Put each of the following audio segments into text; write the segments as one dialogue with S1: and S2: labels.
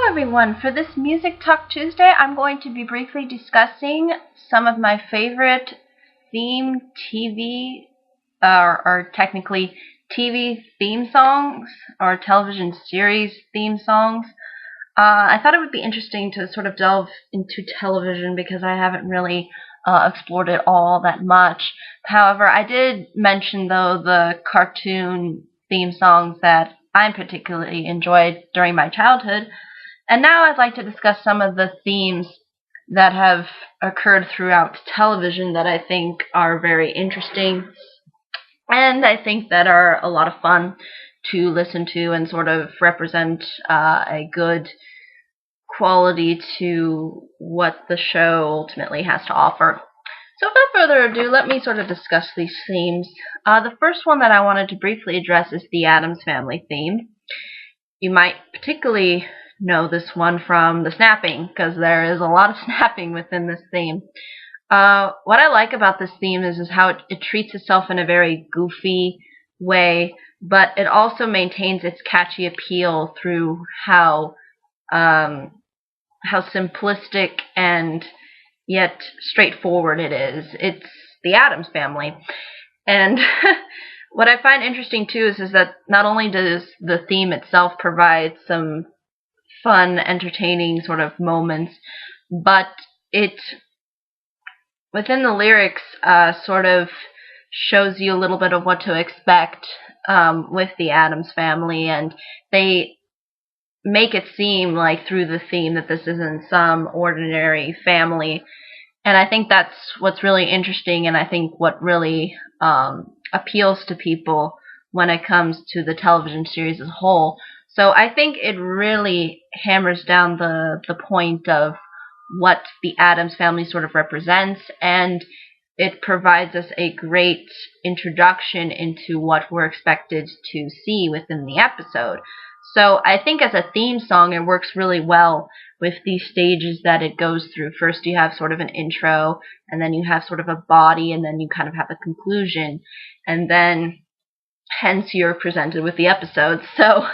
S1: everyone. For this Music Talk Tuesday, I'm going to be briefly discussing some of my favorite theme TV, or technically TV theme songs, or television series theme songs. I thought it would be interesting to sort of delve into television because I haven't really explored it all that much. However, I did mention, though, the cartoon theme songs that I particularly enjoyed during my childhood. And now I'd like to discuss some of the themes that have occurred throughout television that I think are very interesting and I think that are a lot of fun to listen to and sort of represent a good quality to what the show ultimately has to offer. So without further ado, let me sort of discuss these themes. The first one that I wanted to briefly address is the Addams Family theme. You might particularly know this one from the snapping, because there is a lot of snapping within this theme. What I like about this theme is how it treats itself in a very goofy way, but it also maintains its catchy appeal through how simplistic and yet straightforward it is. It's the Addams Family. And what I find interesting too is that not only does the theme itself provide some fun, entertaining sort of moments, but it, within the lyrics, sort of shows you a little bit of what to expect with the Addams Family, and they make it seem like through the theme that this isn't some ordinary family. And I think that's what's really interesting, and I think what really appeals to people when it comes to the television series as a whole. So I think it really hammers down the point of what the Addams Family sort of represents, and it provides us a great introduction into what we're expected to see within the episode. So I think as a theme song, it works really well with these stages that it goes through. First you have sort of an intro, and then you have sort of a body, and then you kind of have a conclusion, and then hence you're presented with the episode. So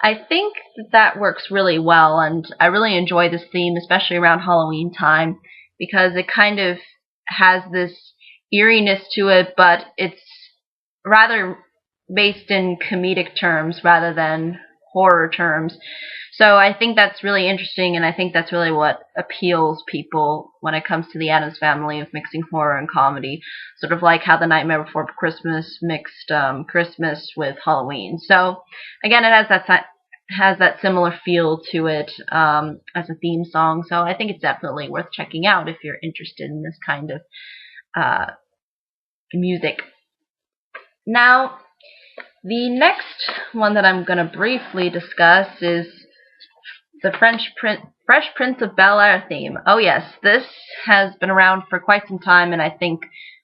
S1: I think that works really well, and I really enjoy this theme, especially around Halloween time, because it kind of has this eeriness to it, but it's rather based in comedic terms rather than horror terms. So I think that's really interesting, and I think that's really what appeals people when it comes to the Addams Family, of mixing horror and comedy, sort of like how The Nightmare Before Christmas mixed Christmas with Halloween. So again, it has that similar feel to it as a theme song. So I think it's definitely worth checking out if you're interested in this kind of music. Now, the next one that I'm going to briefly discuss is the Fresh Prince of Bel-Air theme. Oh yes, this has been around for quite some time, and I think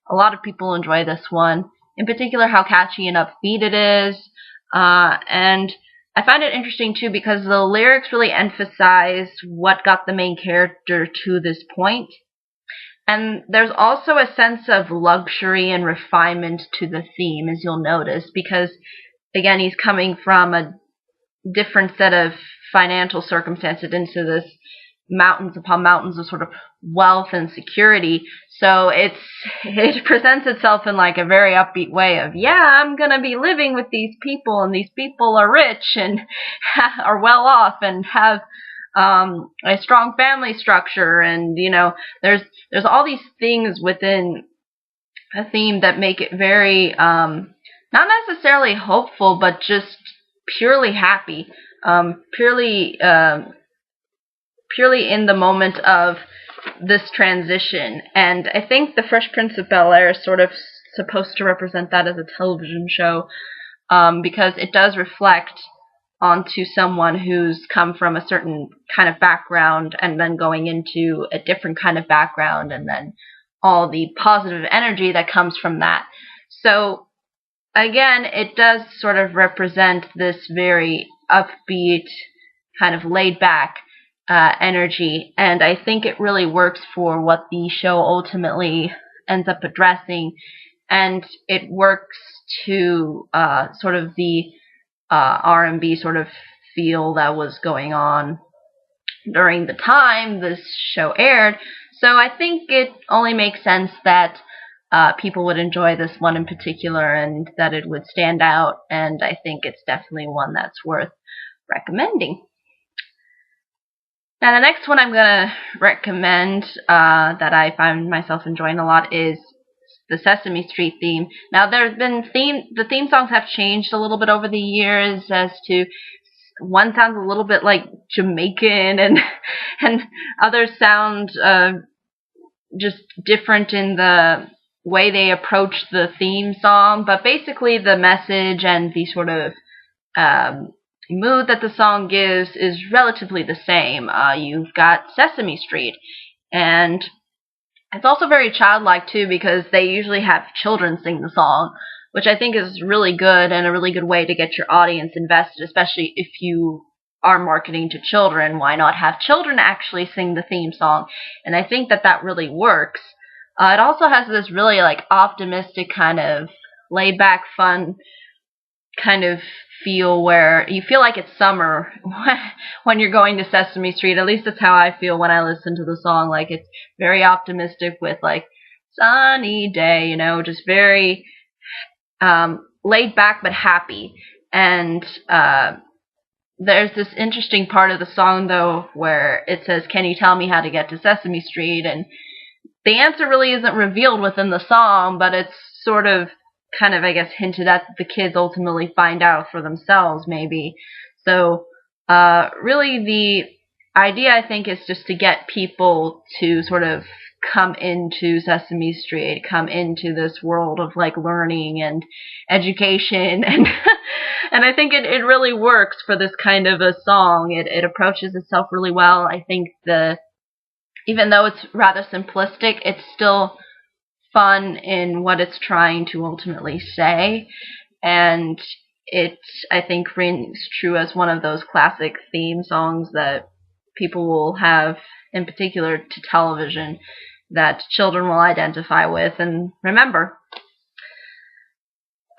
S1: a lot of people enjoy this one. In particular, how catchy and upbeat it is. And I find it interesting too because the lyrics really emphasize what got the main character to this point. And there's also a sense of luxury and refinement to the theme, as you'll notice, because again, he's coming from a different set of financial circumstances into this mountains upon mountains of sort of wealth and security. So it presents itself in like a very upbeat way of, yeah, I'm gonna be living with these people, and these people are rich and are well off and have a strong family structure, and you know, there's all these things within a theme that make it very not necessarily hopeful, but just purely happy, purely in the moment of this transition. And I think the Fresh Prince of Bel-Air is sort of supposed to represent that as a television show, because it does reflect onto someone who's come from a certain kind of background and then going into a different kind of background, and then all the positive energy that comes from that. So again, it does sort of represent this very upbeat, kind of laid back energy, and I think it really works for what the show ultimately ends up addressing, and it works to sort of the R&B sort of feel that was going on during the time this show aired. So I think it only makes sense that people would enjoy this one in particular and that it would stand out, and I think it's definitely one that's worth recommending. Now the next one I'm going to recommend that I find myself enjoying a lot is the Sesame Street theme. Now there's been the theme songs have changed a little bit over the years as to one sounds a little bit like Jamaican and others sound just different in the way they approach the theme song, but basically the message and the sort of mood that the song gives is relatively the same. You've got Sesame Street, and it's also very childlike too, because they usually have children sing the song, which I think is really good and a really good way to get your audience invested, especially if you are marketing to children. Why not have children actually sing the theme song? And I think that that really works. It also has this really optimistic kind of laid back, fun kind of feel where you feel like it's summer when you're going to Sesame Street. At least that's how I feel when I listen to the song. Like, it's very optimistic with sunny day, just very laid back but happy. And there's this interesting part of the song though where it says, "Can you tell me how to get to Sesame Street?" And the answer really isn't revealed within the song, but it's sort of kind of, I guess, hinted at that the kids ultimately find out for themselves, maybe. So really the idea, I think, is just to get people to sort of come into Sesame Street, come into this world of learning and education, and and I think it really works for this kind of a song. It approaches itself really well. I think even though it's rather simplistic, it's still fun in what it's trying to ultimately say, and it, I think, rings true as one of those classic theme songs that people will have, in particular to television, that children will identify with and remember.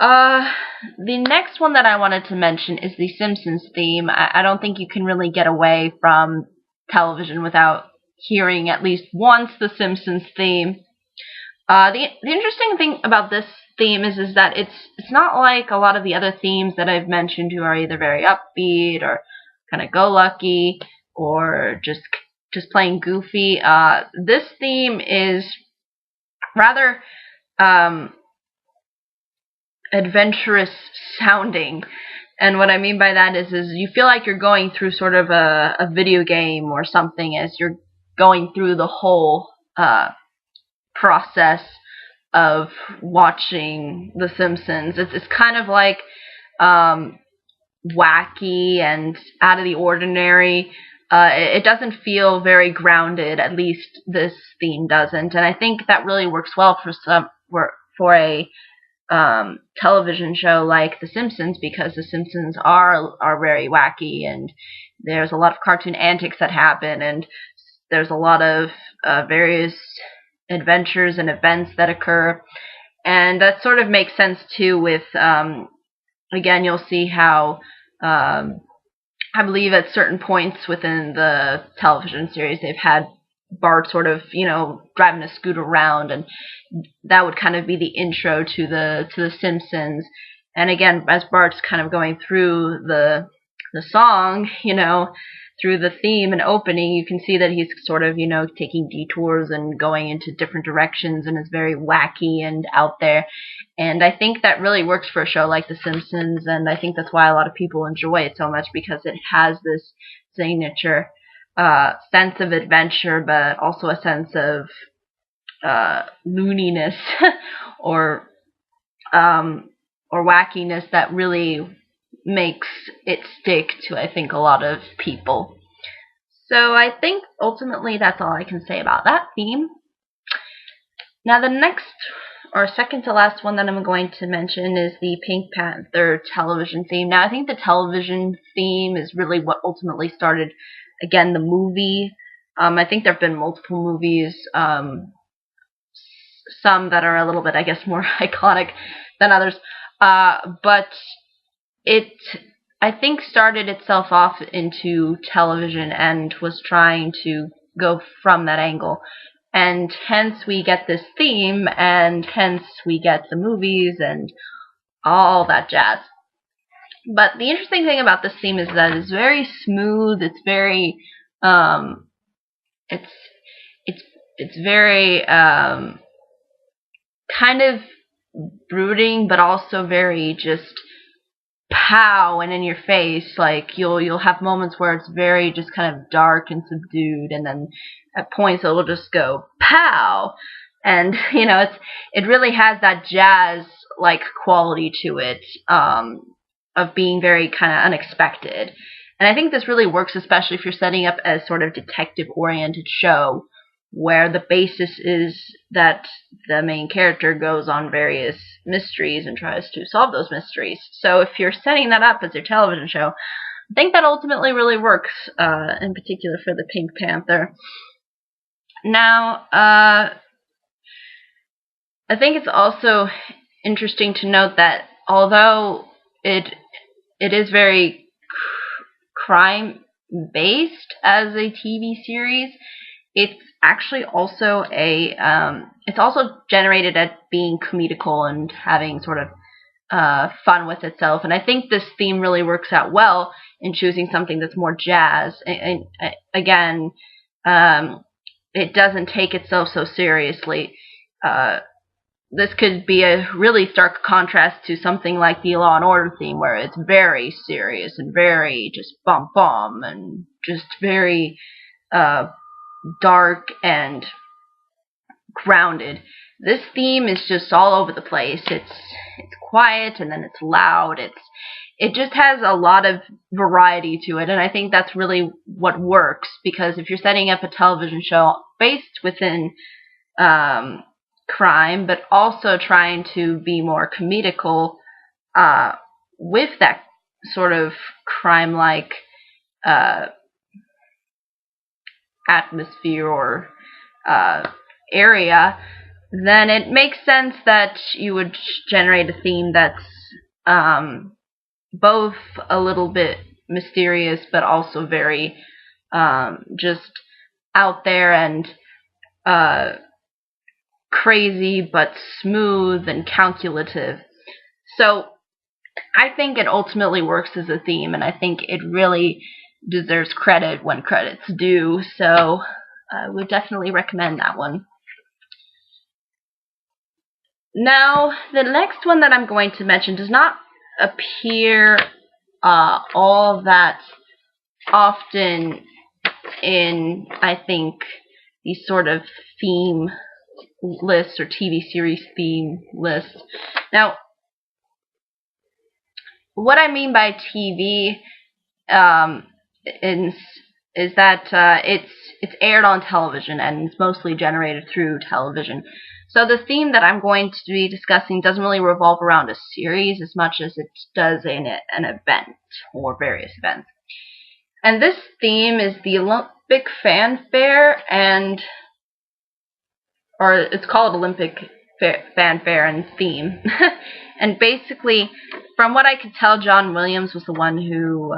S1: The next one that I wanted to mention is the Simpsons theme. I don't think you can really get away from television without hearing at least once the Simpsons theme. The interesting thing about this theme is that it's not like a lot of the other themes that I've mentioned, who are either very upbeat or kind of go-lucky or just plain goofy. This theme is rather adventurous sounding, and what I mean by that is you feel like you're going through sort of a video game or something as you're going through the whole process of watching The Simpsons. It's kind of like wacky and out of the ordinary. It doesn't feel very grounded. At least this theme doesn't, and I think that really works well for a television show like The Simpsons, because The Simpsons are very wacky, and there's a lot of cartoon antics that happen, and there's a lot of various adventures and events that occur, and that sort of makes sense too with again, you'll see how I believe at certain points within the television series they've had Bart sort of, driving a scooter around, and that would kind of be the intro to the Simpsons. And again, as Bart's kind of going through the song, through the theme and opening, you can see that he's sort of, taking detours and going into different directions, and is very wacky and out there. And I think that really works for a show like The Simpsons, and I think that's why a lot of people enjoy it so much, because it has this signature sense of adventure, but also a sense of looniness or wackiness that really makes it stick to, I think, a lot of people. So I think ultimately that's all I can say about that theme. Now the next, or second to last one that I'm going to mention is the Pink Panther television theme. Now I think the television theme is really what ultimately started, again, the movie. I think there have been multiple movies, some that are a little bit, I guess, more iconic than others, but it I think started itself off into television and was trying to go from that angle. And hence we get this theme, and hence we get the movies and all that jazz. But the interesting thing about this theme is that it's very smooth. It's very, it's it's very kind of brooding, but also very just pow and in your face. Like you'll have moments where it's very just kind of dark and subdued, and then at points it will just go pow, and it really has that jazz like quality to it, of being very kind of unexpected. And I think this really works, especially if you're setting up a sort of detective-oriented show where the basis is that the main character goes on various mysteries and tries to solve those mysteries. So if you're setting that up as your television show, I think that ultimately really works, in particular for the Pink Panther. Now, I think it's also interesting to note that although it is very crime-based as a TV series, it's actually also it's also generated at being comedical and having sort of fun with itself. And I think this theme really works out well in choosing something that's more jazz. And again, it doesn't take itself so seriously. This could be a really stark contrast to something like the Law and Order theme, where it's very serious and very just bum and just very dark and grounded. This theme is just all over the place. It's quiet, and then it's loud. It just has a lot of variety to it, and I think that's really what works, because if you're setting up a television show based within crime, but also trying to be more comedical with that sort of crime-like atmosphere or area, then it makes sense that you would generate a theme that's both a little bit mysterious, but also very just out there and crazy, but smooth and calculative. So I think it ultimately works as a theme, and I think it really deserves credit when credit's due. So I would definitely recommend that one. Now, the next one that I'm going to mention does not appear all that often in, I think, these sort of theme lists or TV series theme lists. Now, what I mean by TV is that it's aired on television, and it's mostly generated through television. So the theme that I'm going to be discussing doesn't really revolve around a series as much as it does in an event or various events. And this theme is the Olympic fanfare, or it's called Olympic fanfare and theme. And basically, from what I could tell, John Williams was the one who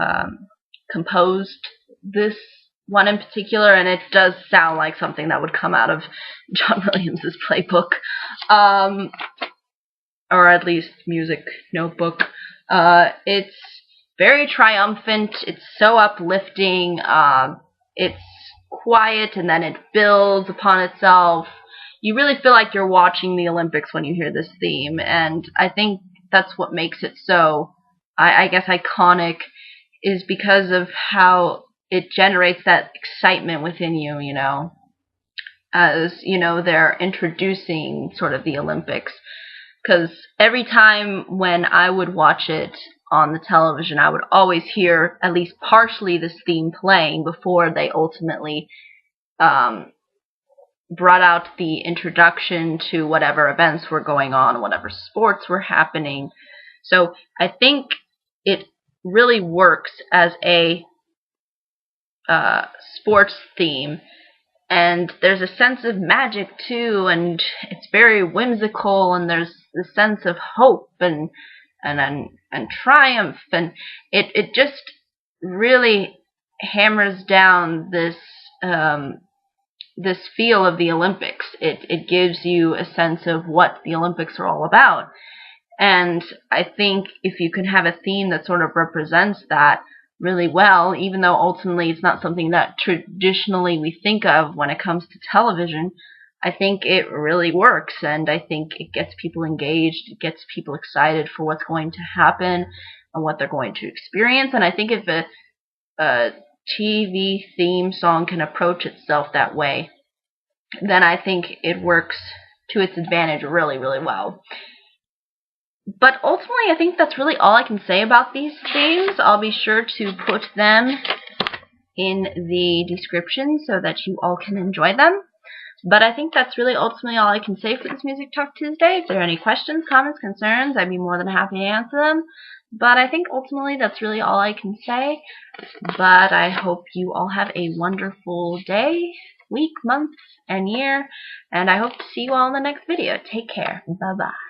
S1: composed this one in particular, and it does sound like something that would come out of John Williams's playbook, or at least music notebook. It's very triumphant. It's so uplifting. It's quiet, and then it builds upon itself. You really feel like you're watching the Olympics when you hear this theme, and I think that's what makes it so, I guess, iconic, is because of how it generates that excitement within you, as, they're introducing sort of the Olympics. Because every time when I would watch it on the television, I would always hear at least partially this theme playing before they ultimately brought out the introduction to whatever events were going on, whatever sports were happening. So I think it really works as a sports theme, and there's a sense of magic too, and it's very whimsical, and there's the sense of hope, and and triumph, and it just really hammers down this this feel of the Olympics. It gives you a sense of what the Olympics are all about. And I think if you can have a theme that sort of represents that really well, even though ultimately it's not something that traditionally we think of when it comes to television, I think it really works, and I think it gets people engaged, it gets people excited for what's going to happen and what they're going to experience. And I think if a TV theme song can approach itself that way, then I think it works to its advantage really, really well. But ultimately, I think that's really all I can say about these themes. I'll be sure to put them in the description so that you all can enjoy them. But I think that's really ultimately all I can say for this Music Talk Tuesday. If there are any questions, comments, concerns, I'd be more than happy to answer them. But I think ultimately that's really all I can say. But I hope you all have a wonderful day, week, month, and year. And I hope to see you all in the next video. Take care. Bye-bye.